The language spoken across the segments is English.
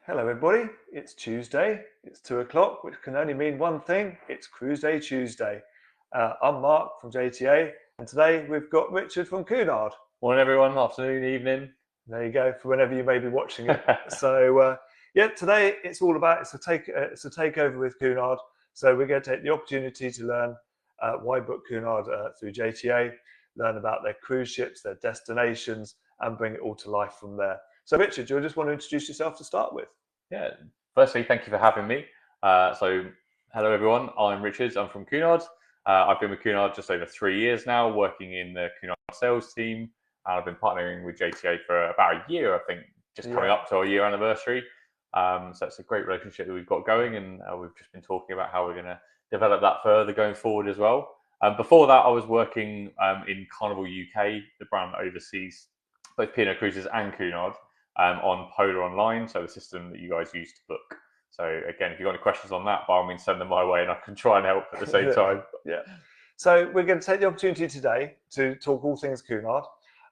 Hello everybody, it's Tuesday, it's 2 o'clock, which can only mean one thing, it's Cruise Day Tuesday. I'm Mark from JTA, and today we've got Richard from Cunard. Morning everyone, afternoon, evening. There you go, for whenever you may be watching it. So yeah, today it's all about, it's a takeover with Cunard. So we're going to take the opportunity to learn why book Cunard through JTA, learn about their cruise ships, their destinations, and bring it all to life from there. So Richard, you just want to introduce yourself to start with? Yeah, firstly, thank you for having me. So hello everyone, I'm Richard, I'm from Cunard. I've been with Cunard just over 3 years now, working in the Cunard sales team. I've been partnering with JTA for about a year, I think, just coming up to our year anniversary. So it's a great relationship that we've got going, and we've just been talking about how we're going to develop that further going forward as well. Before that, I was working in Carnival UK, the brand that oversees both P&O Cruises and Cunard, on Polar Online, so the system that you guys use to book. So again, if you've got any questions on that, by all means send them my way and I can try and help at the same time. Yeah. So we're going to take the opportunity today to talk all things Cunard.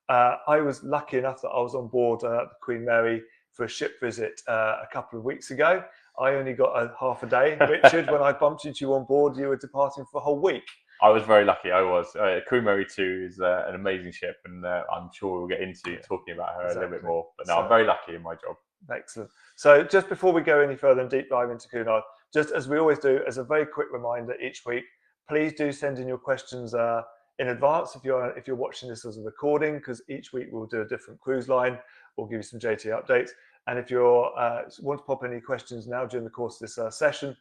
I was lucky enough that I was on board the Queen Mary for a ship visit a couple of weeks ago. I only got a half a day. Richard, when I bumped into you on board, you were departing for a whole week. I was very lucky. I was. Queen Mary 2 is an amazing ship, and I'm sure we'll get into talking about her a little bit more. But no, I'm very lucky in my job. Excellent. So just before we go any further and deep dive into Cunard, just as we always do, as a very quick reminder each week, please do send in your questions in advance if you're watching this as a recording, because each week we'll do a different cruise line. We'll give you some JTA updates. And if you want to pop any questions now during the course of this session,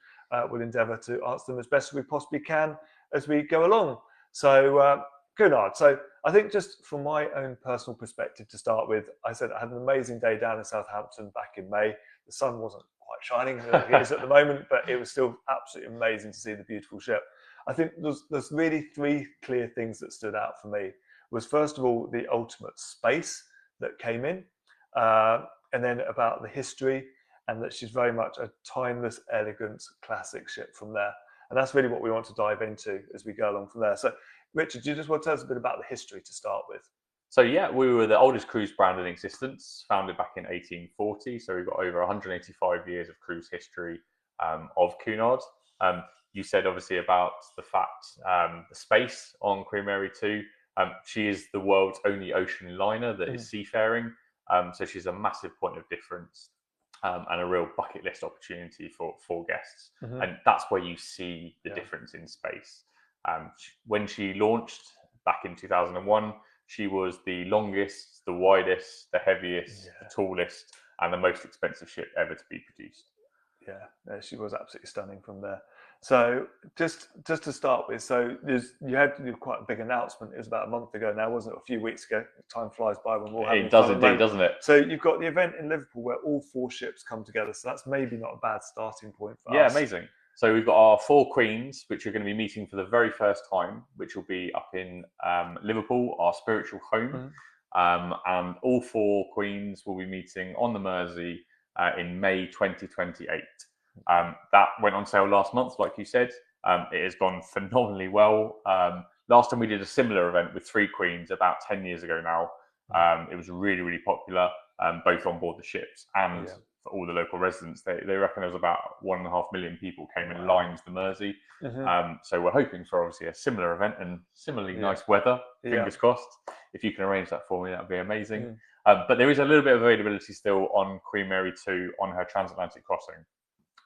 we'll endeavour to answer them as best as we possibly can as we go along. So Cunard. So I think just from my own personal perspective to start with, I said I had an amazing day down in Southampton back in May. The sun wasn't quite shining like it is at the moment, but it was still absolutely amazing to see the beautiful ship. I think there's really three clear things that stood out for me. Was first of all the ultimate space that came in, and then about the history, and that she's very much a timeless, elegant, classic ship from there. And that's really what we want to dive into as we go along from there. So Richard, do you just want to tell us a bit about the history to start with? So yeah, we were the oldest cruise brand in existence, founded back in 1840. So we've got over 185 years of cruise history of Cunard. You said obviously about the fact, the space on Queen Mary 2. She is the world's only ocean liner that is seafaring. So she's a massive point of difference and a real bucket list opportunity for guests. And that's where you see the difference in space. When she launched back in 2001, she was the longest, the widest, the heaviest, the tallest, and the most expensive ship ever to be produced. Yeah, she was absolutely stunning from there. So just to start with, so you had to do quite a big announcement. It was about a month ago now, wasn't it? A few weeks ago. Time flies by when we're having fun. It does indeed, doesn't it? So you've got the event in Liverpool where all four ships come together. So that's maybe not a bad starting point for us. Yeah, amazing. So we've got our four queens, which are going to be meeting for the very first time, which will be up in Liverpool, our spiritual home. And all four queens will be meeting on the Mersey in May 2028. That went on sale last month, like you said. It has gone phenomenally well. Last time we did a similar event with three queens about 10 years ago now. It was really, really popular, both on board the ships and for all the local residents. They reckon there was about 1.5 million people came and lined the Mersey. So we're hoping for obviously a similar event and similarly nice weather, fingers crossed. If you can arrange that for me, that would be amazing. But there is a little bit of availability still on Queen Mary 2 on her transatlantic crossing.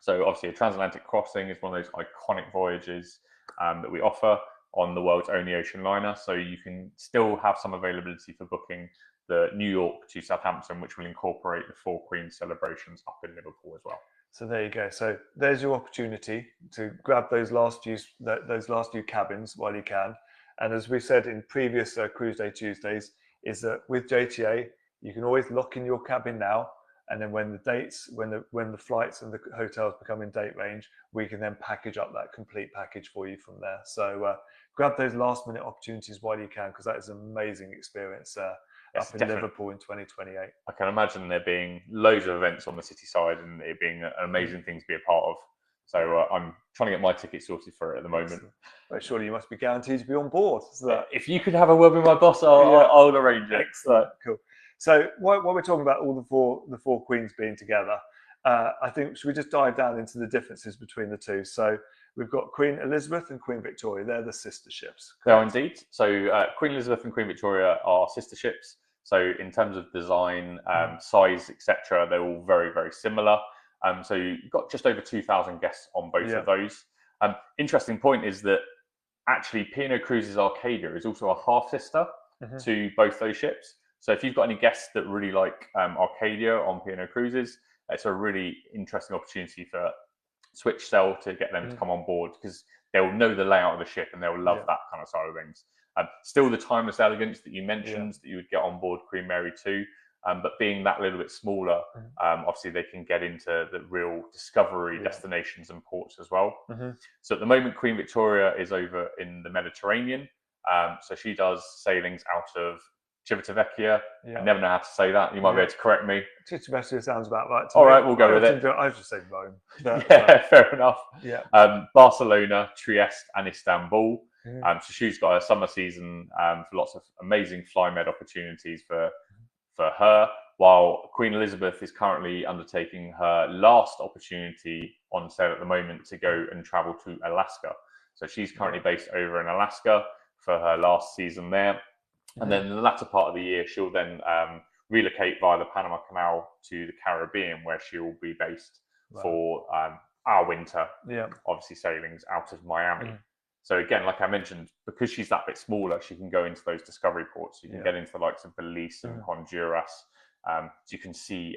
So obviously a transatlantic crossing is one of those iconic voyages that we offer on the world's only ocean liner. So you can still have some availability for booking the New York to Southampton, which will incorporate the Four Queens celebrations up in Liverpool as well. So there you go. So there's your opportunity to grab those last few cabins while you can. And as we said in previous Cruise Day Tuesdays, is that with JTA, you can always lock in your cabin now. And then when the flights and the hotels become in date range, we can then package up that complete package for you from there. So grab those last minute opportunities while you can, because that is an amazing experience up in Liverpool in 2028. I can imagine there being loads of events on the city side and it being an amazing thing to be a part of. So I'm trying to get my ticket sorted for it at the moment. But surely you must be guaranteed to be on board. So if you could have a word with my boss, I'll arrange it. Excellent. Cool. So while we're talking about all the four queens being together, I think, should we just dive down into the differences between the two? So we've got Queen Elizabeth and Queen Victoria. They're the sister ships. They are indeed. So Queen Elizabeth and Queen Victoria are sister ships. So in terms of design, size, etc., they're all very, very similar. So you've got just over 2,000 guests on both of those. Interesting point is that actually P&O Cruises Arcadia is also a half sister to both those ships. So if you've got any guests that really like Arcadia on P&O Cruises, it's a really interesting opportunity for Switch Cell to get them to come on board, because they'll know the layout of the ship and they'll love that kind of side of things. Still the timeless elegance that you mentioned that you would get on board Queen Mary 2, but being that little bit smaller, obviously they can get into the real discovery destinations and ports as well. So at the moment, Queen Victoria is over in the Mediterranean. So she does sailings out of Civitavecchia. I never know how to say that. You might be able to correct me. Civitavecchia sounds about right to All me. right, we'll go with it. I just say Rome. Fair enough. Barcelona, Trieste, and Istanbul. So she's got a summer season for lots of amazing FlyMed opportunities for her, while Queen Elizabeth is currently undertaking her last opportunity on sale at the moment to go and travel to Alaska. So she's currently based over in Alaska for her last season there. And then in the latter part of the year, she'll then relocate via the Panama Canal to the Caribbean, where she'll be based for our winter, obviously sailings out of Miami. So again, like I mentioned, because she's that bit smaller, she can go into those discovery ports. You can get into the likes of Belize and Honduras. So you can see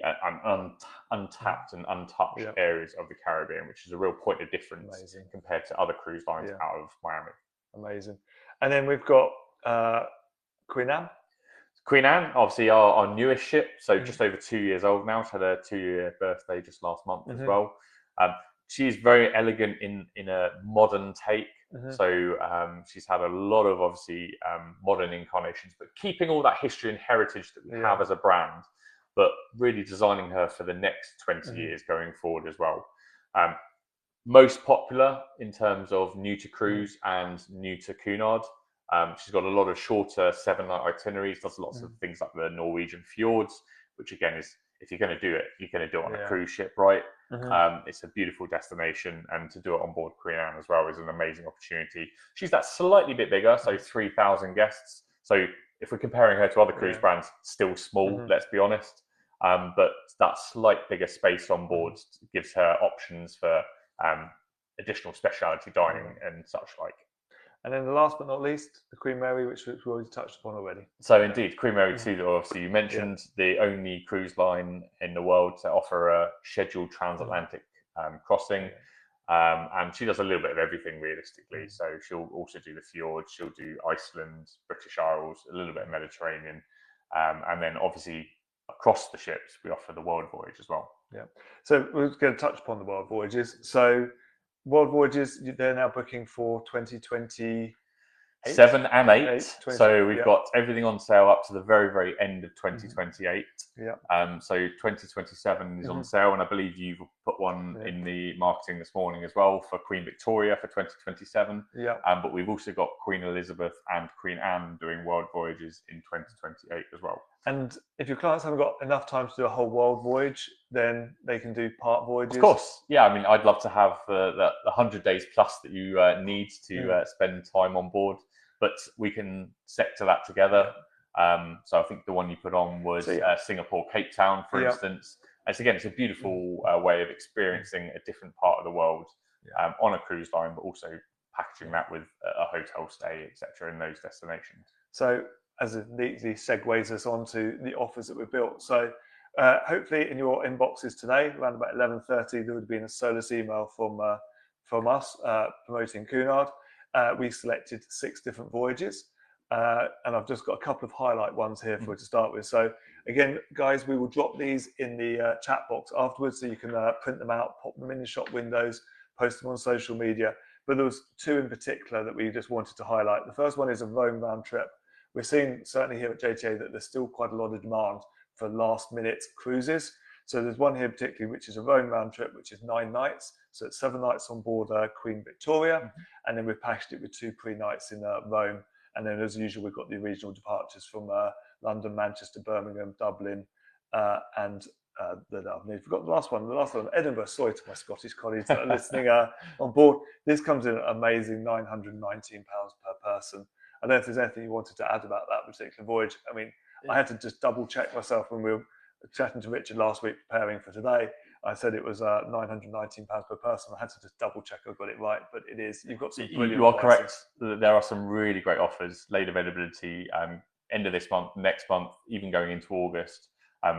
untapped and untouched areas of the Caribbean, which is a real point of difference compared to other cruise lines out of Miami. Amazing. And then we've got Queen Anne. Queen Anne, obviously our newest ship, so just over 2 years old now. She had a 2-year birthday just last month as well. She's very elegant in a modern take. So she's had a lot of obviously modern incarnations, but keeping all that history and heritage that we have as a brand, but really designing her for the next 20 years going forward as well. Most popular in terms of new to cruise and new to Cunard. She's got a lot of shorter 7-night itineraries, does lots of things like the Norwegian fjords, which again is, if you're going to do it, you're going to do it on a cruise ship, right? It's a beautiful destination, and to do it on board Queen Anne as well is an amazing opportunity. She's that slightly bit bigger, so 3,000 guests. So if we're comparing her to other cruise brands, still small, let's be honest. But that slight bigger space on board gives her options for additional specialty dining and such like. And then the last but not least, the Queen Mary, which we've already touched upon already. So indeed, Queen Mary 2, obviously you mentioned, the only cruise line in the world to offer a scheduled transatlantic crossing. And she does a little bit of everything realistically. So she'll also do the fjords, she'll do Iceland, British Isles, a little bit of Mediterranean. And then obviously across the ships, we offer the World Voyage as well. So we're going to touch upon the World Voyages. So World Voyages, they're now booking for 2027 and 8. So we've got everything on sale up to the very, very end of 2028. So 2027 is on sale, and I believe you've put one in the marketing this morning as well for Queen Victoria for 2027. But we've also got Queen Elizabeth and Queen Anne doing World Voyages in 2028 as well. And if your clients haven't got enough time to do a whole world voyage, then they can do part voyages. Of course, I mean, I'd love to have the 100 days plus that you need to spend time on board, but we can sector that together. So I think the one you put on was Singapore, Cape Town, for instance. And again, it's a beautiful way of experiencing a different part of the world on a cruise line, but also packaging that with a hotel stay, etc., in those destinations. So as it neatly segues us onto the offers that we've built. So hopefully in your inboxes today, around about 11:30, there would have been a solus email from us promoting Cunard. We selected 6 different voyages, and I've just got a couple of highlight ones here for you to start with. So again, guys, we will drop these in the chat box afterwards, so you can print them out, pop them in the shop windows, post them on social media. But there was 2 in particular that we just wanted to highlight. The first one is a Rome round trip. We're seeing, certainly here at JTA, that there's still quite a lot of demand for last-minute cruises. So there's one here particularly, which is a Rome round trip, which is 9 nights. So it's 7 nights on board Queen Victoria, and then we've packaged it with 2 pre-nights in Rome. And then, as usual, we've got the regional departures from London, Manchester, Birmingham, Dublin, and that I've needed. Forgot the last one. The last one, Edinburgh. Sorry to my Scottish colleagues that are listening on board. This comes in at an amazing £919 per person. I don't know if there's anything you wanted to add about that particular voyage. I mean, I had to just double check myself when we were chatting to Richard last week preparing for today. I said it was £919 per person. I had to just double check I got it right, but it is. You've got some brilliant You are prices. correct. There are some really great offers, late availability, end of this month, next month, even going into August,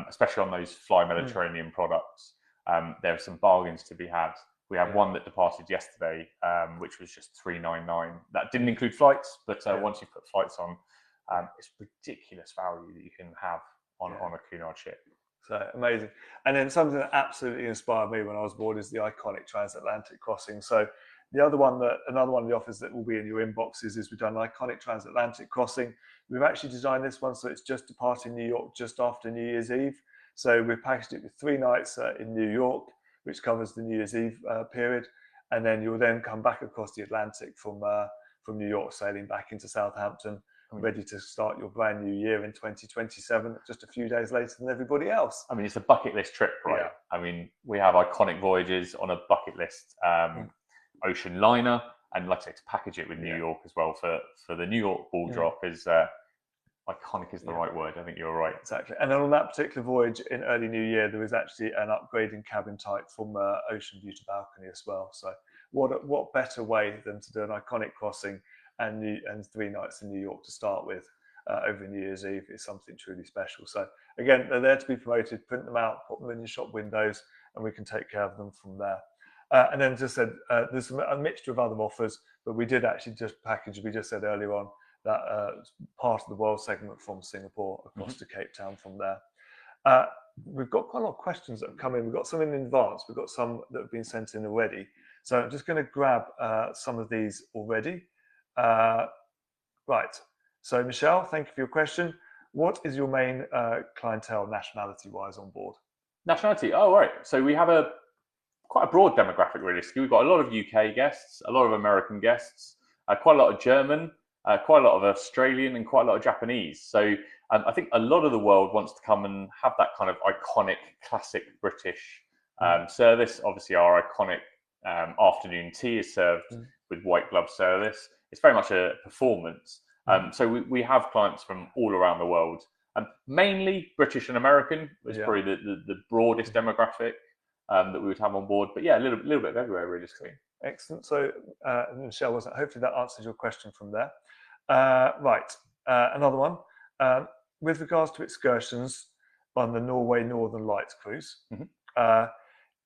especially on those Fly Mediterranean products. There are some bargains to be had. We have one that departed yesterday, which was just $399. That didn't include flights, but once you put flights on, it's ridiculous value that you can have on a Cunard ship. So amazing. And then something that absolutely inspired me when I was aboard is the iconic transatlantic crossing. So another one of the offers that will be in your inboxes is we've done an iconic transatlantic crossing. We've actually designed this one so it's just departing New York just after New Year's Eve. So we've packaged it with 3 nights in New York, which covers the New Year's Eve period. And then you'll then come back across the Atlantic from New York, sailing back into Southampton, ready to start your brand new year in 2027, just a few days later than everybody else. I mean, it's a bucket list trip, right? Yeah. I mean, we have iconic voyages on a bucket list ocean liner, and like I say, to package it with New York as well for the New York ball drop is iconic is the right word. I think you're right. Exactly. And then on that particular voyage in early New Year, there was actually an upgrade in cabin type from Ocean View to balcony as well. So what better way than to do an iconic crossing and 3 nights in New York to start with over New Year's Eve is something truly special. So again, they're there to be promoted. Print them out, put them in your shop windows, and we can take care of them from there. And then just said there's a mixture of other offers, but we did actually just package. We just said earlier on that part of the world segment from Singapore across to Cape Town from there. We've got quite a lot of questions that have come in. We've got some in advance. We've got some that have been sent in already. So I'm just going to grab some of these already. Right. So Michelle, thank you for your question. What is your main clientele nationality-wise on board? Nationality? Oh, right. So we have quite a broad demographic, realistically. We've got a lot of UK guests, a lot of American guests, quite a lot of German, quite a lot of Australian, and quite a lot of Japanese. So I think a lot of the world wants to come and have that kind of iconic, classic British service. Obviously, our iconic afternoon tea is served with white glove service. It's very much a performance. So we have clients from all around the world, mainly British and American is probably the broadest demographic that we would have on board. But yeah, a little bit of everywhere, really. Excellent. So Michelle, hopefully that answers your question from there. Right. Another one. With regards to excursions on the Norway Northern Lights cruise,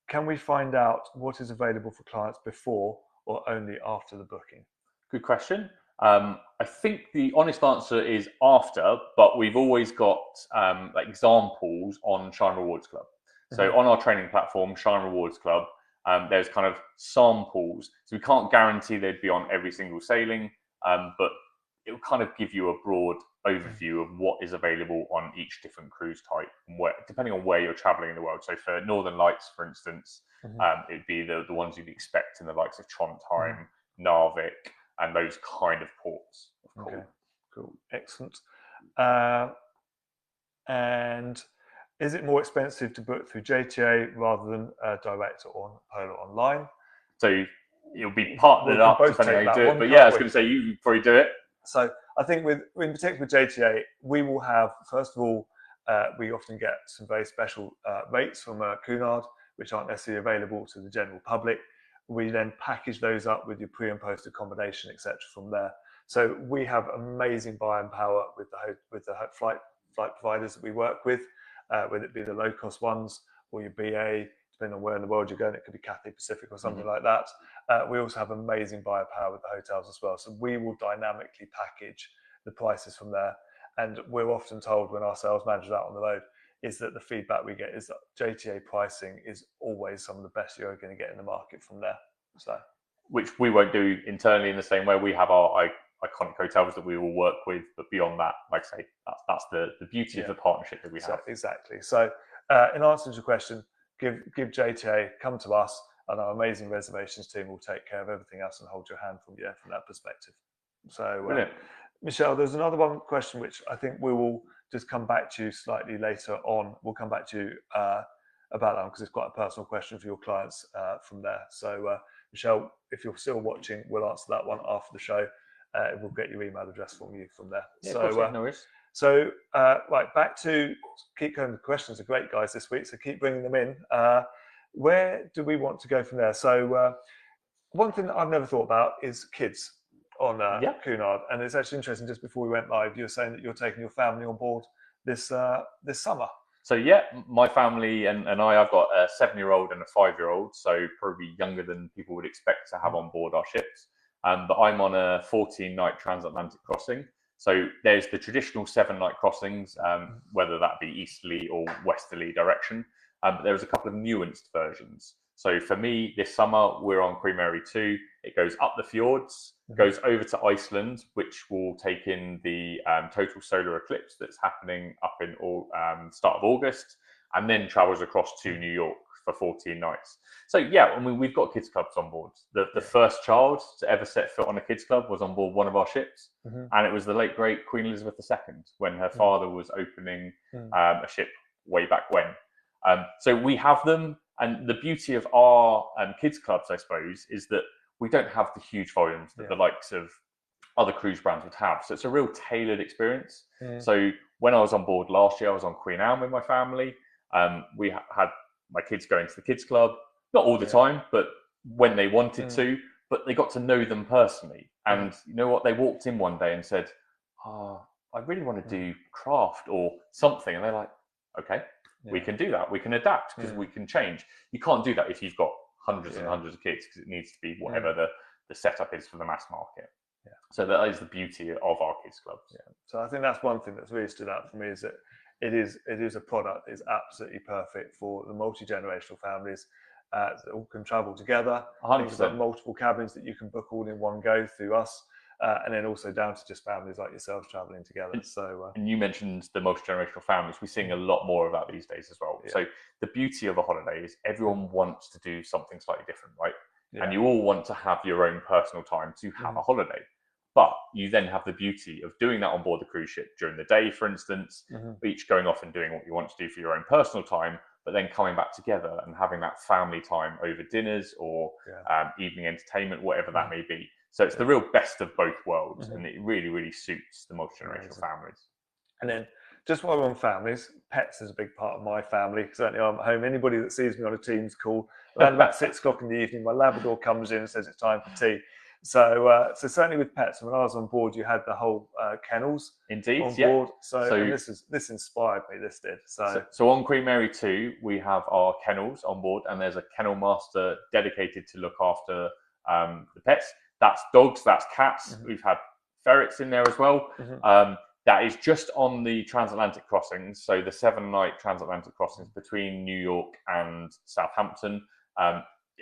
can we find out what is available for clients before or only after the booking? Good question. I think the honest answer is after, but we've always got like examples on Shine Rewards Club. So on our training platform, Shine Rewards Club, there's kind of samples. So we can't guarantee they'd be on every single sailing, but it will kind of give you a broad overview of what is available on each different cruise type, depending on where you're traveling in the world. So for Northern Lights, for instance, it'd be the ones you'd expect in the likes of Trondheim, Narvik, and those kind of ports. Okay, cool, excellent. And is it more expensive to book through JTA rather than direct on Polar Online? So you'll be partnered up depending on how you do it. But yeah, I was going to say you probably do it. So I think in particular with JTA, we will have, first of all, we often get some very special rates from Cunard, which aren't necessarily available to the general public. We then package those up with your pre and post accommodation, etc. from there. So we have amazing buying power with the flight providers that we work with, whether it be the low cost ones or your BA, depending on where in the world you're going. It could be Cathay Pacific or something like that. We also have amazing buyer power with the hotels as well. So we will dynamically package the prices from there. And we're often told when our sales managers are out on the road is that the feedback we get is that JTA pricing is always some of the best you're going to get in the market from there. So, which we won't do internally in the same way. We have our iconic hotels that we will work with, but beyond that, like I say, that's the beauty of the partnership that we have. Exactly. So in answer to your question, give JTA, come to us, and our amazing reservations team will take care of everything else and hold your hand from that perspective. So brilliant. Michelle, there's another question which I think we will just come back to slightly later on. We'll come back to you about that because it's quite a personal question for your clients from there. So Michelle, if you're still watching, we'll answer that one after the show. We'll get your email address from you from there. Yeah, so of course, no worries. So right, back to keep going. The questions are great, guys, this week. So keep bringing them in. Where do we want to go from there? So one thing that I've never thought about is kids on Cunard, and it's actually interesting. Just before we went live, you were saying that you're taking your family on board this summer. So yeah, my family and I've got a 7-year-old and a 5-year-old, so probably younger than people would expect to have on board our ships. But I'm on a 14-night transatlantic crossing. So there's the traditional 7-night crossings, whether that be easterly or westerly direction. But there's a couple of nuanced versions. So for me, this summer, we're on Queen Mary 2. It goes up the fjords, goes over to Iceland, which will take in the total solar eclipse that's happening up in start of August, and then travels across to New York for 14 nights. So yeah, I mean, we've got kids clubs on board. The first child to ever set foot on a kids club was on board one of our ships, and it was the late great Queen Elizabeth II when her father was opening a ship way back when. So we have them, and the beauty of our kids clubs, I suppose, is that we don't have the huge volumes that the likes of other cruise brands would have. So it's a real tailored experience. So when I was on board last year, I was on Queen Anne with my family. We had my kids going to the kids club, not all the time, but when they wanted to, but they got to know them personally. And you know what? They walked in one day and said, I really want to do craft or something. And they're like, okay, we can do that. We can adapt because we can change. You can't do that if you've got hundreds and hundreds of kids, because it needs to be whatever the setup is for the mass market. So that is the beauty of our kids clubs. So I think that's one thing that's really stood out for me, is that it is a product that is absolutely perfect for the multi-generational families that all can travel together. 100%. You've got multiple cabins that you can book all in one go through us, and then also down to just families like yourselves traveling together. And you mentioned the multi-generational families. We're seeing a lot more of that these days as well. So the beauty of a holiday is everyone wants to do something slightly different, right? And you all want to have your own personal time to have a holiday. But you then have the beauty of doing that on board the cruise ship during the day, for instance, each going off and doing what you want to do for your own personal time, but then coming back together and having that family time over dinners or evening entertainment, whatever that may be. So it's the real best of both worlds, and it really, really suits the multi-generational families. And then just while we're on families, pets is a big part of my family. Certainly I'm at home. Anybody that sees me on a Teams call, around about 6 o'clock in the evening, my Labrador comes in and says it's time for tea. So certainly with pets, when I was on board, you had the whole kennels on board. So this inspired me. This did. So on Queen Mary 2, we have our kennels on board, and there's a kennel master dedicated to look after the pets. That's dogs, that's cats. We've had ferrets in there as well. That is just on the transatlantic crossings. So the 7-night transatlantic crossings between New York and Southampton.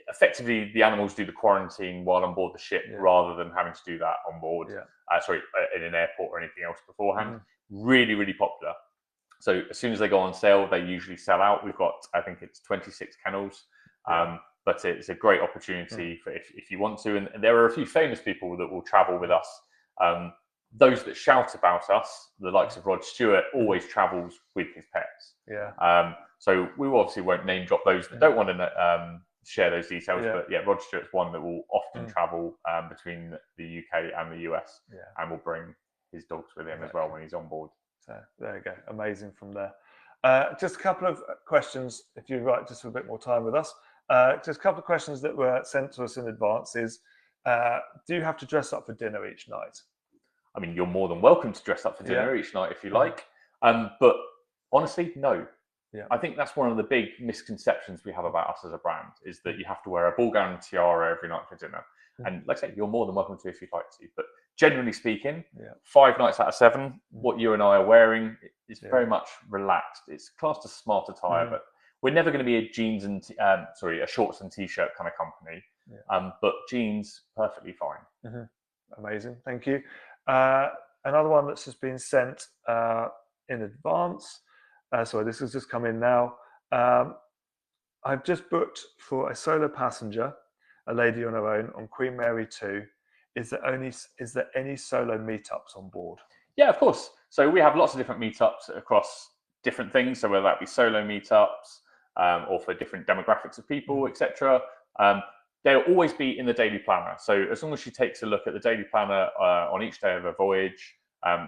Effectively, the animals do the quarantine while on board the ship rather than having to do that on board, in an airport or anything else beforehand. Really, really popular. So as soon as they go on sale, they usually sell out. We've got, I think it's 26 kennels, but it's a great opportunity for if you want to. And there are a few famous people that will travel with us. Those that shout about us, the likes of Rod Stewart, always travels with his pets. So we obviously won't name drop those that don't want to share those details, but Rod Stewart's one that will often travel between the UK and the US, and will bring his dogs with him as well when he's on board. So there you go, amazing from there. Just a couple of questions, if you'd like, just for a bit more time with us. Just a couple of questions that were sent to us in advance is, do you have to dress up for dinner each night? I mean, you're more than welcome to dress up for dinner each night if you like, but honestly, no. I think that's one of the big misconceptions we have about us as a brand, is that you have to wear a ball gown and tiara every night for dinner. And like I say, you're more than welcome to if you'd like to. But generally speaking, 5 nights out of 7, what you and I are wearing is very much relaxed. It's classed as smart attire, but we're never going to be a jeans and a shorts and t-shirt kind of company. But jeans, perfectly fine. Amazing, thank you. Another one that's just been sent in advance. Sorry, this has just come in now. I've just booked for a solo passenger, a lady on her own, on Queen Mary 2. Is there any solo meetups on board? Yeah, of course. So we have lots of different meetups across different things. So whether that be solo meetups, or for different demographics of people, etc. They'll always be in the daily planner. So as long as she takes a look at the daily planner on each day of a voyage,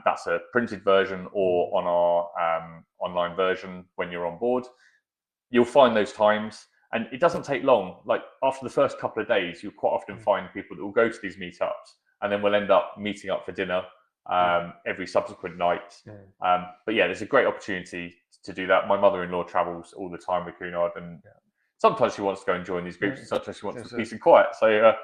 that's a printed version or on our online version when you're on board, you'll find those times. And it doesn't take long. Like after the first couple of days, you'll quite often find people that will go to these meetups, and then we'll end up meeting up for dinner every subsequent night. But yeah, there's a great opportunity to do that. My mother-in-law travels all the time with Cunard, and sometimes she wants to go and join these groups, and sometimes she wants peace and quiet. So,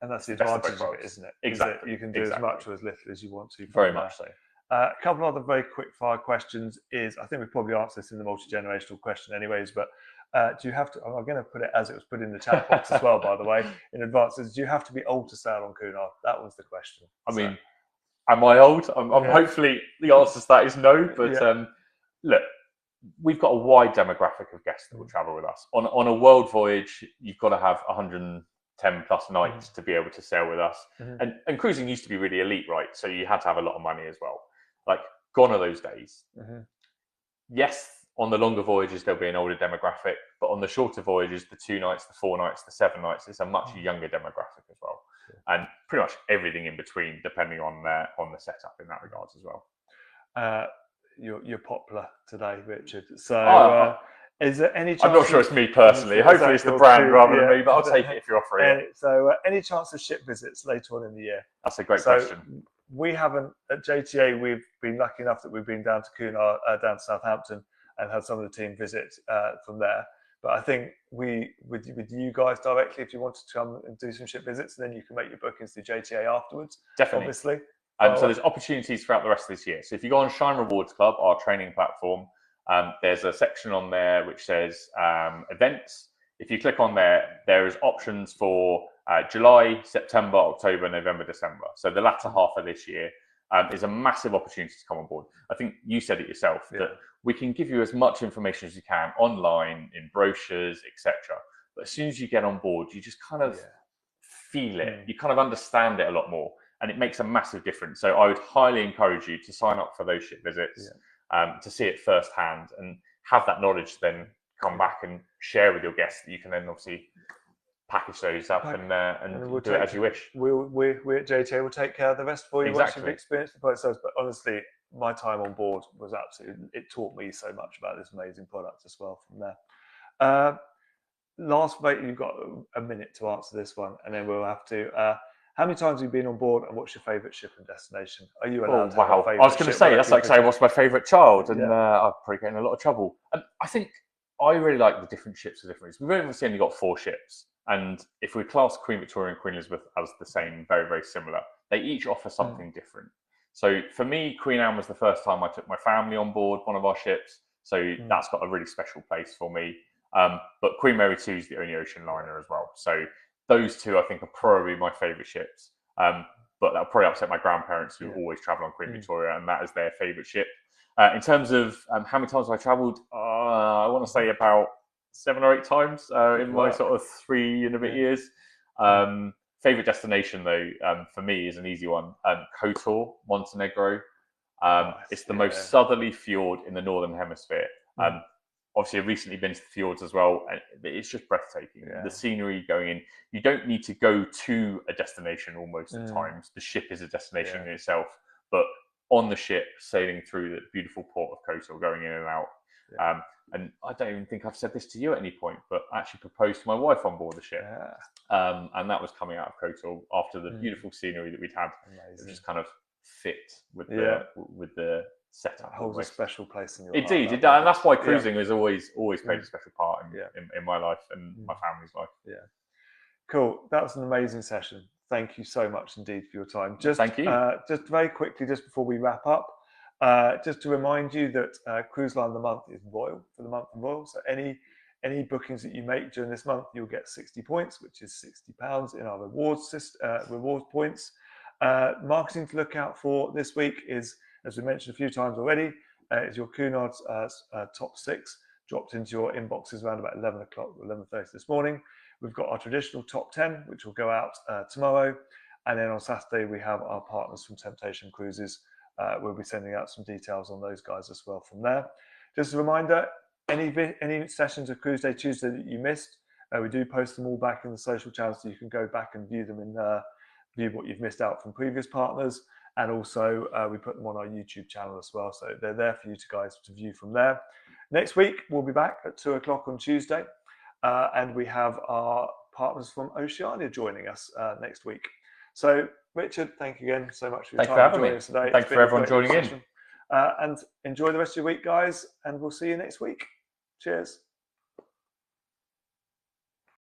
and that's the advantage of it, isn't it? Exactly. You can do as much or as little as you want to. Very much so. A couple of other very quick fire questions is, I think we probably answered this in the multi-generational question anyways, but do you have to, I'm going to put it as it was put in the chat box as well, by the way, in advance, do you have to be old to sail on Cunard? That was the question. I mean, am I old? I'm hopefully the answer to that is no, but look, we've got a wide demographic of guests that will travel with us. On a world voyage, you've got to have 110 plus nights to be able to sail with us. And cruising used to be really elite, right? So you had to have a lot of money as well. Like, gone are those days. Yes, on the longer voyages, there'll be an older demographic, but on the shorter voyages, the 2 nights, the 4 nights, the 7 nights, it's a much younger demographic as well. And pretty much everything in between, depending on the setup in that regards as well. You're popular today, Richard. So is there any chance? I'm not sure it's me personally. Hopefully it's the brand rather than me, but I'll take it if you're offering it. So any chance of ship visits later on in the year? That's a great question. We haven't, at JTA, we've been lucky enough that we've been down to Cunard, down to Southampton, and had some of the team visit from there. But I think with you guys directly, if you wanted to come and do some ship visits, then you can make your bookings through JTA afterwards. Definitely. Obviously. So there's opportunities throughout the rest of this year. So if you go on Shine Rewards Club, our training platform, there's a section on there which says events. If you click on there, there is options for July, September, October, November, December. So the latter half of this year is a massive opportunity to come on board. I think you said it yourself, that we can give you as much information as you can online, in brochures, etc. But as soon as you get on board, you just kind of feel it. You kind of understand it a lot more. And it makes a massive difference. So I would highly encourage you to sign up for those ship visits, to see it firsthand and have that knowledge to then come back and share with your guests. That you can then obviously package those up and we'll do it as you wish. We at JTA will take care of the rest for you once you've experienced the process. But honestly, my time on board was absolutely, it taught me so much about this amazing product as well from there. Last mate, you've got a minute to answer this one, and then we'll have to. How many times have you been on board, and what's your favourite ship and destination? Are you allowed to have a favourite? I was going to say, that's like saying what's my favourite child, and I'll probably get in a lot of trouble. And I think I really like the different ships for different reasons. We've obviously only got 4 ships, and if we class Queen Victoria and Queen Elizabeth as the same, very, very similar, they each offer something different. So for me, Queen Anne was the first time I took my family on board one of our ships, so that's got a really special place for me. But Queen Mary 2 is the only ocean liner as well. So those 2, I think, are probably my favourite ships. But that'll probably upset my grandparents who always travel on Queen Victoria, and that is their favourite ship. In terms of how many times have I travelled, I want to say about 7 or 8 times in my sort of 3 and a bit years. Favourite destination, though, for me is an easy one. Kotor, Montenegro. It's the most southerly fjord in the Northern Hemisphere. Obviously, I've recently been to the fjords as well, and it's just breathtaking. The scenery going in, you don't need to go to a destination almost at times. The ship is a destination in itself, but on the ship, sailing through the beautiful port of Kotor, going in and out. And I don't even think I've said this to you at any point, but I actually proposed to my wife on board the ship. And that was coming out of Kotor after the beautiful scenery that we'd had. It just kind of fit with the setup. It holds a special place in your life. It did, and that's why cruising has always played a special part in my life and my family's life. Cool. That was an amazing session. Thank you so much indeed for your time. Thank you. Just very quickly, just before we wrap up, just to remind you that Cruise Line of the Month is Royal for the month of Royal. So any bookings that you make during this month, you'll get 60 points, which is £60 in our rewards points. Marketing to look out for this week is, as we mentioned a few times already, is your Cunard's top 6 dropped into your inboxes around about 11 o'clock, 11:30 this morning. We've got our traditional top 10, which will go out tomorrow. And then on Saturday, we have our partners from Temptation Cruises. We'll be sending out some details on those guys as well from there. Just a reminder, any sessions of Cruise Day Tuesday that you missed, we do post them all back in the social channels, so you can go back and view them in view what you've missed out from previous partners. And also we put them on our YouTube channel as well, so they're there for you guys to view from there. Next week we'll be back at 2 o'clock on Tuesday, and we have our partners from Oceania joining us next week. So Richard, thank you again so much for your time joining us today. Thanks for everyone joining in. And enjoy the rest of your week, guys, and we'll see you next week. Cheers.